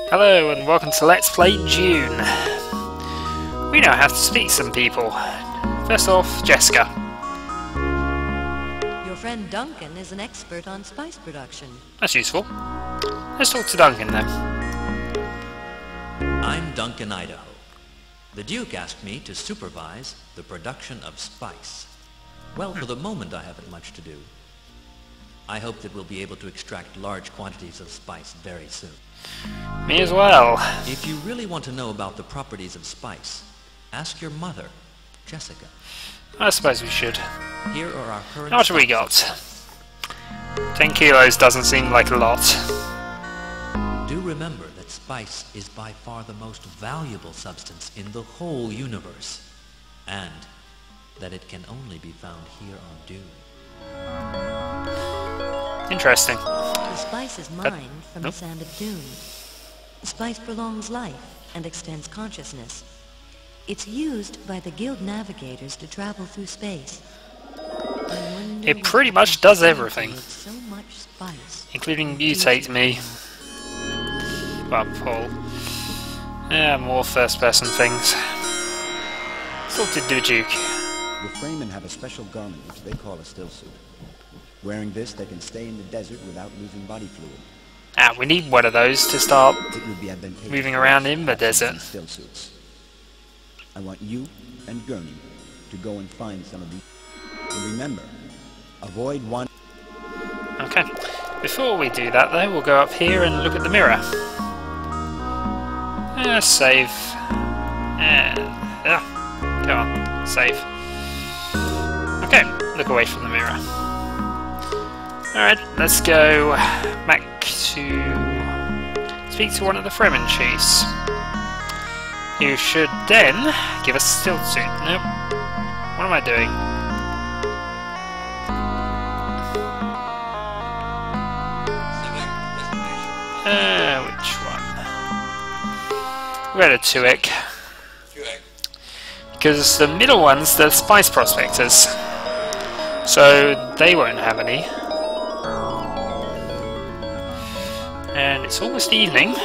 Hello and welcome to Let's Play Dune. We now have to speak to some people. First off, Jessica. Your friend Duncan is an expert on spice production. That's useful. Let's talk to Duncan then. I'm Duncan, Idaho. The Duke asked me to supervise the production of spice. Well, for the moment I haven't much to do. I hope that we'll be able to extract large quantities of spice very soon. Me as well. If you really want to know about the properties of spice, ask your mother, Jessica. I suppose we should. Here are our current... How much have we got? 10 kilos doesn't seem like a lot. Do remember that spice is by far the most valuable substance in the whole universe, and that it can only be found here on Dune. Interesting. The spice is mined from the sand of Dune. Spice prolongs life and extends consciousness. It's used by the guild navigators to travel through space. It pretty much does everything. So much spice, including mutate me. Well, Paul. Yeah, more first-person things. Let's talk to the Duke. The Fremen have a special garment which they call a still suit. Wearing this, they can stay in the desert without losing body fluid. Ah, we need one of those to start It would be advantageous moving around in the desert. still suits. I want you and Gurney to go and find some of these. And remember, avoid one. Okay. Before we do that, though, we'll go up here and look at the mirror. Save. Go on. Save. Okay. Look away from the mirror. Alright, let's go back to speak to one of the Fremen chiefs. You should then give us a still suit. Nope. What am I doing? Which one? We're at a 2-egg. Because the middle one's the spice prospectors. So they won't have any. And it's almost evening.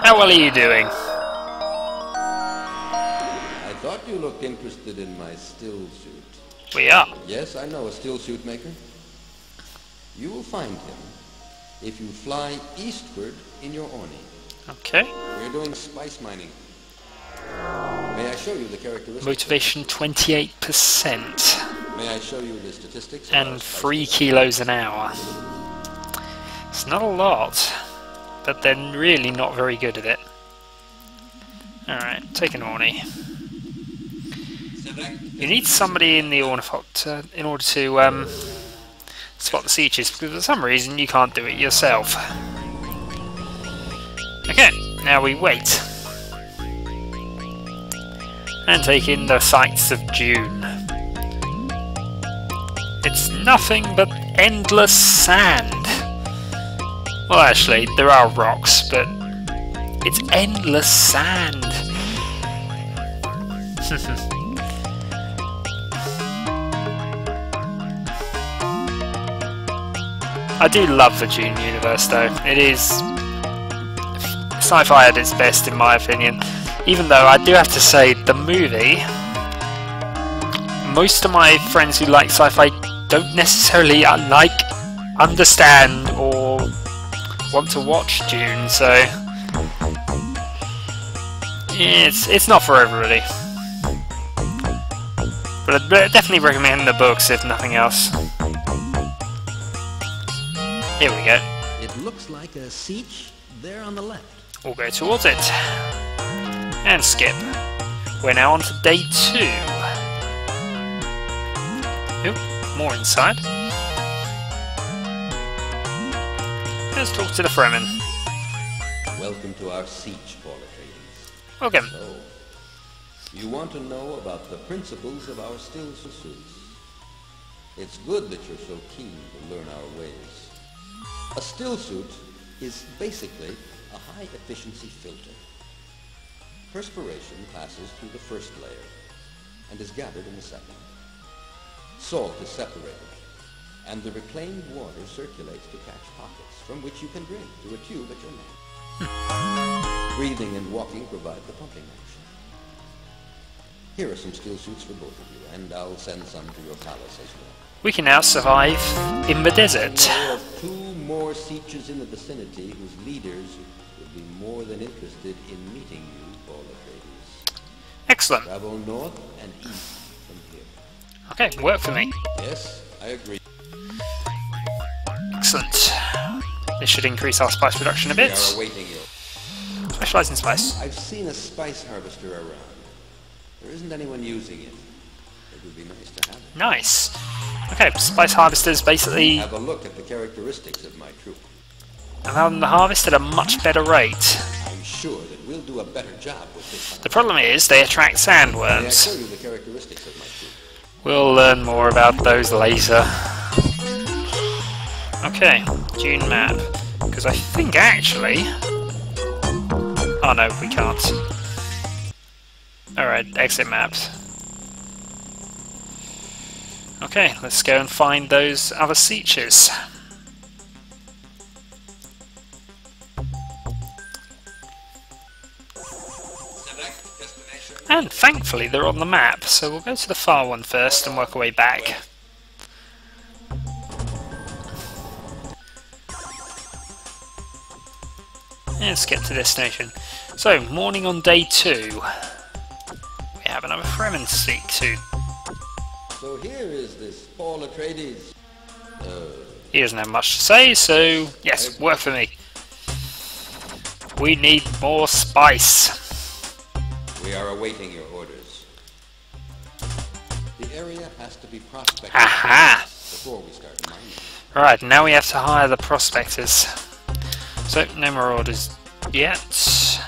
How well are you doing? I thought you looked interested in my still suit. We are. Yes, I know a still suit maker. You will find him if you fly eastward in your awning. Okay. We're doing spice mining. May I show you the characteristics? Motivation 28%. May I show you the statistics? And 3 kilos an hour. It's not a lot, but they're really not very good at it. Alright, take an Orny. You need somebody in the Ornithopter in order to spot the sieges, because for some reason you can't do it yourself. Okay, now we wait. And take in the sights of Dune. It's nothing but endless sand. Well, actually, there are rocks, but it's endless sand. I do love the Dune universe, though. It is sci-fi at its best, in my opinion. Even though I do have to say, the movie, most of my friends who like sci-fi don't necessarily understand or want to watch Dune, so it's not for everybody. But I'd definitely recommend the books if nothing else. Here we go. It looks like a siege there on the left. We'll go towards it. And skip. We're now on to day 2. Oop, more inside. Let's talk to the Fremen. Welcome to our siege, Paul Atreides. Welcome. So, you want to know about the principles of our still suits. It's good that you're so keen to learn our ways. A still suit is basically a high-efficiency filter. Perspiration passes through the first layer and is gathered in the second. Salt is separated, and the reclaimed water circulates to catch pockets, from which you can drink through a tube at your neck. Breathing and walking provide the pumping action. Here are some still suits for both of you, and I'll send some to your palace as well. We can now survive in the desert. There are 2 more Sietches in the vicinity whose leaders would be more than interested in meeting you, Paul Atreides. Excellent. Travel north and east from here. Okay, work for me. Yes, I agree. Excellent. This should increase our spice production a We bit. are awaiting you. Specialise in spice. I've seen a spice harvester around. There isn't anyone using it. It would be nice to have it. Nice. Okay, spice harvesters basically Have a look at the characteristics of my troop. allow them to harvest at a much better rate. I'm sure that we'll do a better job with this. The problem is they attract May I sandworms. show you the characteristics of my troop? We'll learn more about those later. Okay, Dune map. Because I think actually... Oh no, we can't. Alright, exit maps. Okay, let's go and find those other Sietches. And thankfully they're on the map, so we'll go to the far one first and work our way back. Let's get to destination. So, morning on day 2. We have another Fremen to speak to. So here is this Paul Atreides. He doesn't have much to say, so yes, work for me. We need more spice. We are awaiting your orders. The area has to be prospected Aha! before we start mining. Right, now we have to hire the prospectors. So, no more orders yet.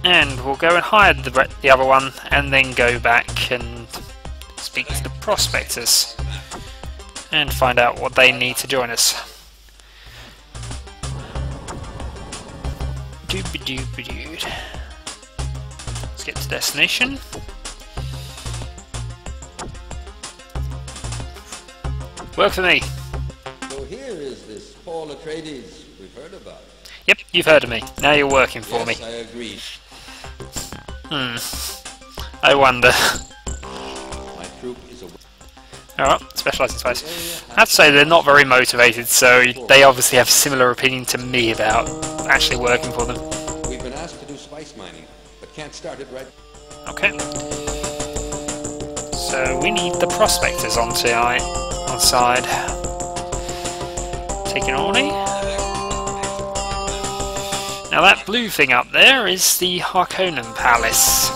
And we'll go and hire the other one, and then go back and speak to the prospectors. And find out what they need to join us. Doop-a-doop-a-dood. Let's get to destination. Work for me. So here is this Paul Atreides we've heard about. Yep, you've heard of me. Now you're working for Yes, me. I agree. I wonder. My troop is away. Alright, specialise in spice. I have to say they're not very motivated, so they obviously have a similar opinion to me about actually working for them. We've been asked to do spice mining, but can't start it right. Okay. So we need the prospectors on side. Taking Orny. Now that blue thing up there is the Harkonnen Palace.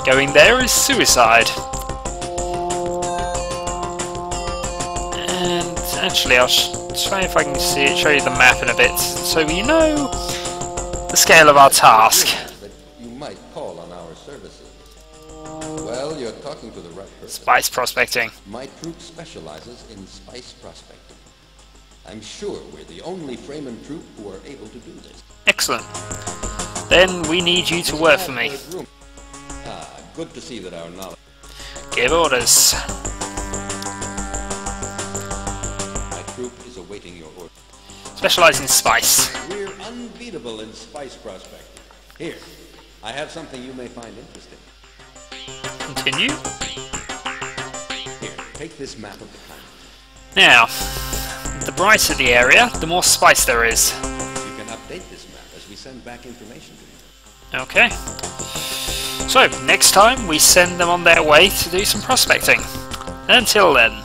Going there is suicide. And actually I'll try if I can show you the map in a bit, so you know the scale of our task. That you might call on our services. Well, you're talking to the right person. Spice prospecting. My troop specializes in spice prospecting. I'm sure we're the only Fremen troop who are able to do this. Excellent. Then we need you to work for me. Ah, good to see that our knowledge. Give orders. My troop is awaiting your order. Specialise in spice. We're unbeatable in spice prospecting. Here, I have something you may find interesting. Continue. Here, take this map of the planet. Now, the brighter the area, the more spice there is. You can update this map as we send back information to you. Okay. So, next time we send them on their way to do some prospecting. Until then.